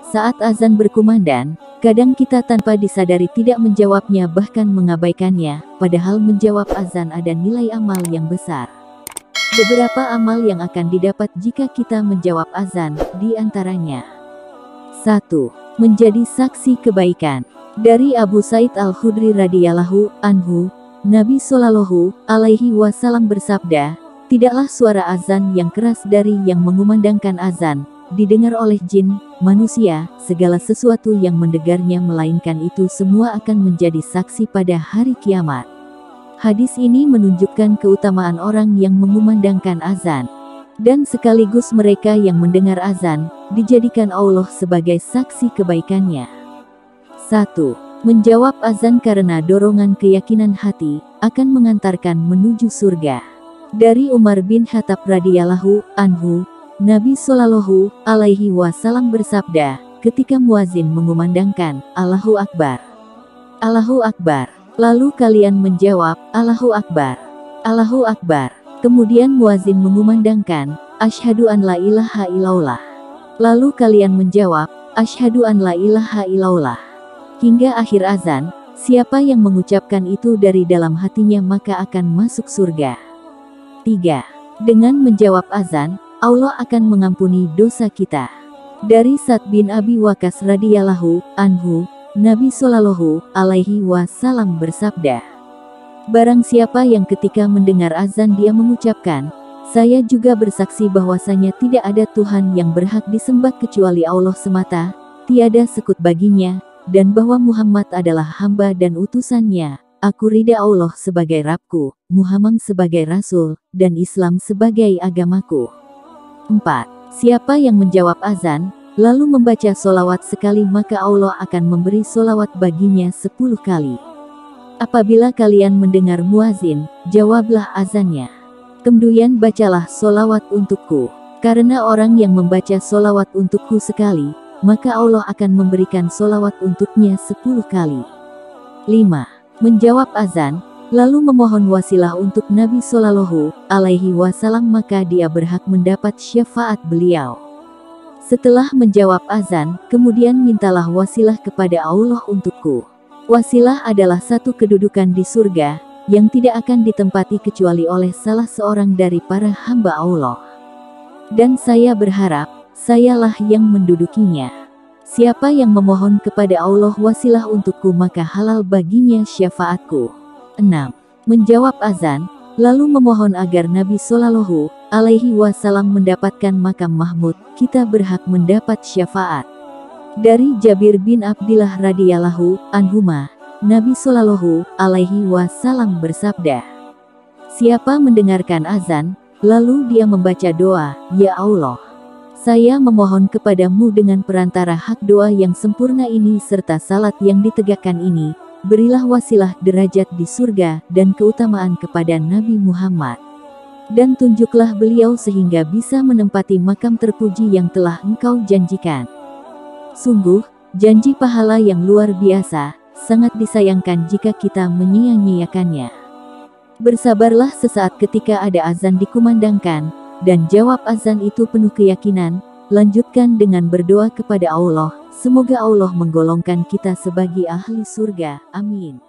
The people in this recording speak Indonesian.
Saat azan berkumandang, kadang kita tanpa disadari tidak menjawabnya bahkan mengabaikannya, padahal menjawab azan ada nilai amal yang besar. Beberapa amal yang akan didapat jika kita menjawab azan, di antaranya 1. Menjadi saksi kebaikan. Dari Abu Sa'id Al-Khudri radhiyallahu anhu, Nabi Shallallahu alaihi wasallam bersabda, tidaklah suara azan yang keras dari yang mengumandangkan azan didengar oleh jin, manusia, segala sesuatu yang mendengarnya melainkan itu semua akan menjadi saksi pada hari kiamat. Hadis ini menunjukkan keutamaan orang yang mengumandangkan azan, dan sekaligus mereka yang mendengar azan, dijadikan Allah sebagai saksi kebaikannya. 1. Menjawab azan karena dorongan keyakinan hati, akan mengantarkan menuju surga. Dari Umar bin Khattab radhiyallahu anhu, Nabi Shallallahu alaihi wasallam bersabda, ketika muazin mengumandangkan, Allahu Akbar, Allahu Akbar, lalu kalian menjawab, Allahu Akbar, Allahu Akbar. Kemudian muazin mengumandangkan, Asyhadu an la ilaha illallah. Lalu kalian menjawab, Asyhadu an la ilaha illallah. Hingga akhir azan, siapa yang mengucapkan itu dari dalam hatinya maka akan masuk surga. 3. Dengan menjawab azan, Allah akan mengampuni dosa kita. Dari Sa'd bin Abi Waqqas radhiyallahu anhu, Nabi Shallallahu alaihi wasallam bersabda, barang siapa yang ketika mendengar azan dia mengucapkan, saya juga bersaksi bahwasanya tidak ada Tuhan yang berhak disembah kecuali Allah semata, tiada sekut baginya, dan bahwa Muhammad adalah hamba dan utusannya. Aku ridha Allah sebagai Rabbku, Muhammad sebagai Rasul, dan Islam sebagai agamaku. 4. Siapa yang menjawab azan, lalu membaca solawat sekali maka Allah akan memberi solawat baginya 10 kali. Apabila kalian mendengar muazin, jawablah azannya. Kemudian bacalah solawat untukku. Karena orang yang membaca solawat untukku sekali, maka Allah akan memberikan solawat untuknya 10 kali. 5. Menjawab azan, lalu memohon wasilah untuk Nabi Shallallahu alaihi wasallam maka dia berhak mendapat syafaat beliau. Setelah menjawab azan, kemudian mintalah wasilah kepada Allah untukku. Wasilah adalah satu kedudukan di surga, yang tidak akan ditempati kecuali oleh salah seorang dari para hamba Allah. Dan saya berharap, sayalah yang mendudukinya. Siapa yang memohon kepada Allah wasilah untukku maka halal baginya syafaatku. 6. Menjawab azan, lalu memohon agar Nabi Shallallahu alaihi wasallam mendapatkan makam Mahmud, kita berhak mendapat syafaat. Dari Jabir bin Abdillah radhiyallahu anhuma, Nabi Shallallahu alaihi wasallam bersabda, siapa mendengarkan azan, lalu dia membaca doa, ya Allah, saya memohon kepadamu dengan perantara hak doa yang sempurna ini serta salat yang ditegakkan ini, berilah wasilah derajat di surga dan keutamaan kepada Nabi Muhammad. Dan tunjuklah beliau sehingga bisa menempati makam terpuji yang telah engkau janjikan. Sungguh, janji pahala yang luar biasa, sangat disayangkan jika kita menyia-nyiakannya. Bersabarlah sesaat ketika ada azan dikumandangkan, dan jawab azan itu penuh keyakinan, lanjutkan dengan berdoa kepada Allah, semoga Allah menggolongkan kita sebagai ahli surga, amin.